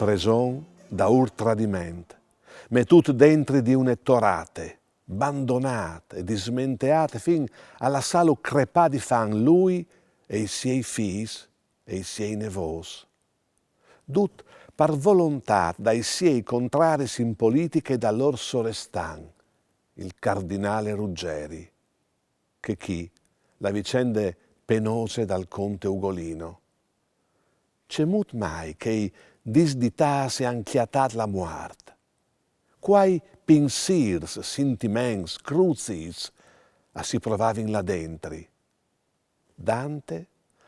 preson da ur tradiment, metut dentro di un'ettorate, abbandonate e dismenteate fin alla salo crepà di fan lui e i suoi figli e i suoi nevos. Dut par volontà dai suoi contrari in politica e da lor sorestan, il cardinale Ruggeri, che chi la vicende penose dal conte Ugolino. C'è mut mai che disditase anchiatat la muart. Quai pensiers, sentiments, cruzis si provavin là dentri. Dante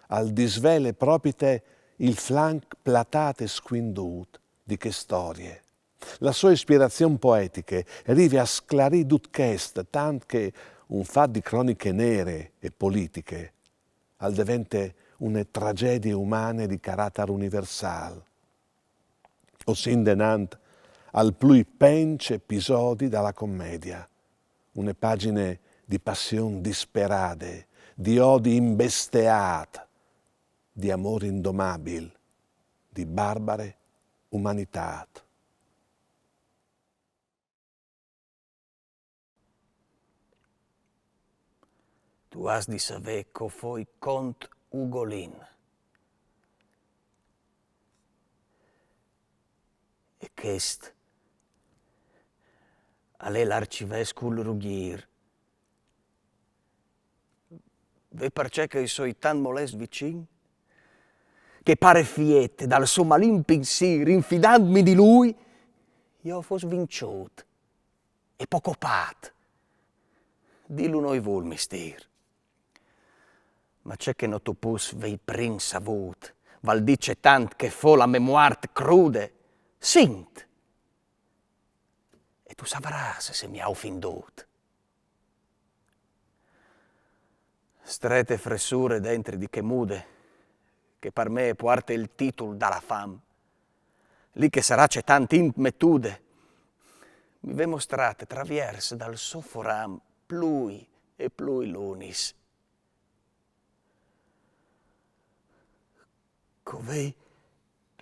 al disvele propite il flanc platate squindut di che storie. La sua ispirazione poetica arriva a sclarì tut chest, tant che un fat di croniche nere e politiche al divente une tragedie umane di carattere universal. O sin denant al plui penche episodi dalla commedia, une pagine di passione disperade, di odi imbesteat, di amore indomabil, di barbare umanitat. Tu has di saber co foi cont Ugolin. E chest all'è l'arcivescul Rughier. Ve perché che soi tan molest vicin? Che pare fiette dal suo malin pensier, infidandomi di lui, io fos vinciut e poco pat. Dillo noi vuol mister. Ma c'è che non tu pus vei prin savut, val dice tant che fo la memoart crude, sint. E tu savras se mi ha offendut. Strette fressure dentro di che mude, che per me porta il titolo dalla fam. Lì che sarà c'è tanta inmettude, mi ve mostrate traverse dal sofforam plui e plui lunis. Cov'è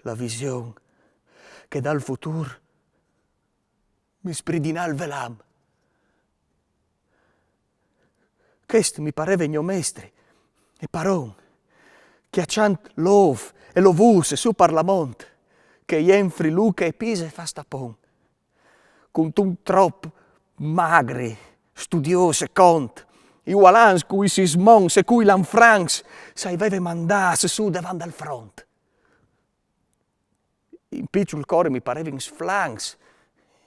la visione che dal futuro mi spridina il velam. Questo mi pareva mio mestre e paron, che acciant l'ov e l'ovus su par la mont, che jenfri Luca e Pisa e fa stapon, con un trop magri, studiose cont, i walans cui si smons e cui l'anfrancs s'aveva mandasse su davanti al front. In picciol core mi pareva in sflancs,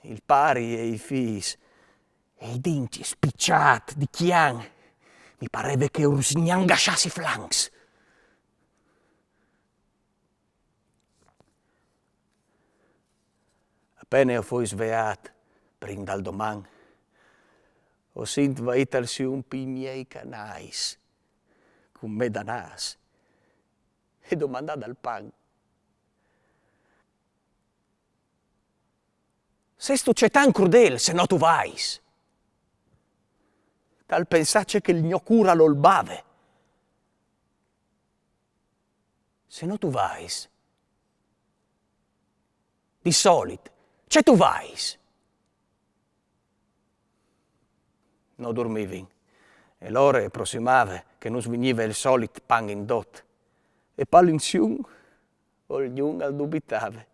il pari e i fis, e i denti spicciati di chian, mi pareva che ursignan gasciassi flancs. Appena io fui sveat, prin dal doman, ho sint vaitalsi un pi miei canais, con me da nas, e domandà dal pan. Se sto c'è tan crudel, se no tu vais. Tal pensace che il mio cura lo bave. Se no tu vais. Di solito, c'è tu vais. No dormivin, e l'ore prossimava che non sveniva il solito pan in dot, e palinsiun, ognuno al dubitava.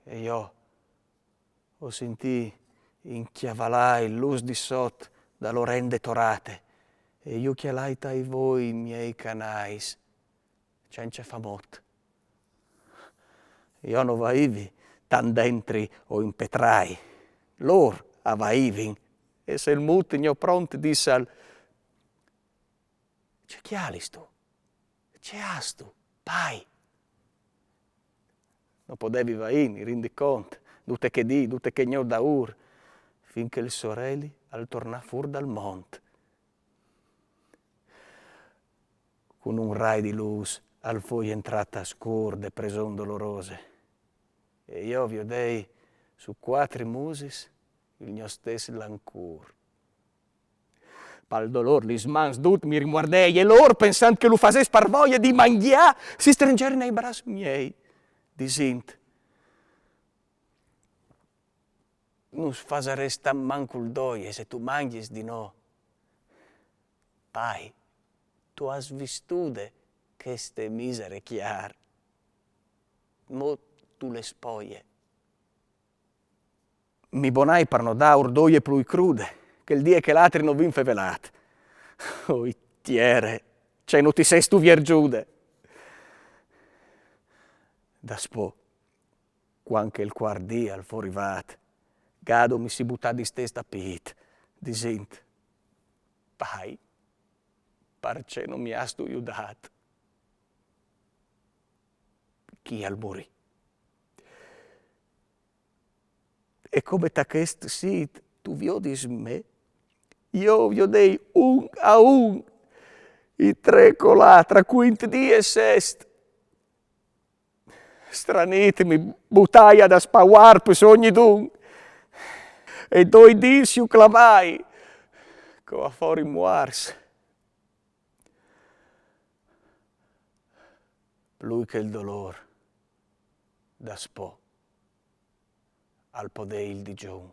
E io ho sentì inchiavalai il lus di sotto dall'orende torate, e io chialai tai voi miei canais, senza famot. Io non vaivi tan dentri o impetrai, lor avaivin, e se il mutigno pronto disse al c'è chialis tu, c'è astu, pai. Non potevi vaini, rendi conto, tutte che di, tutte che gnò da ur, finché le sorelle al tornà fur dal monte. Con un rai di luz al foi entrata scurde, preson dolorose. E io vi odei su 4 musis il mio stesso lancur. Pal dolor li smans dut mi riguardei e lor, pensant che lo fases par voglia di mangiar, si stringeri nei bras miei, disint. Non fasares tan mancul doie se tu mangis di no. Pai, tu has vistude che ste misere chiar. Mo tu le spoglie. Mi bonai per no da ordoie plui crude, che il die che l'altri non vin fevelat. Oi tiere, cioè non ti sei stu viergiude. Da spo, quanche il quardia al forivat, gado mi si butta di stesta pit, disint. Pai, parce non mi ha stu aiutat. Chi al morì. E come t'achest sit, tu viodis me, io viodei un a un, i tre colà, tra quint die e sest. Stranit mi buttai ad aspauar per ogni dun, e doi di si clamai, co a fori muars. Lui che il dolor, da spo, al podei il digiun.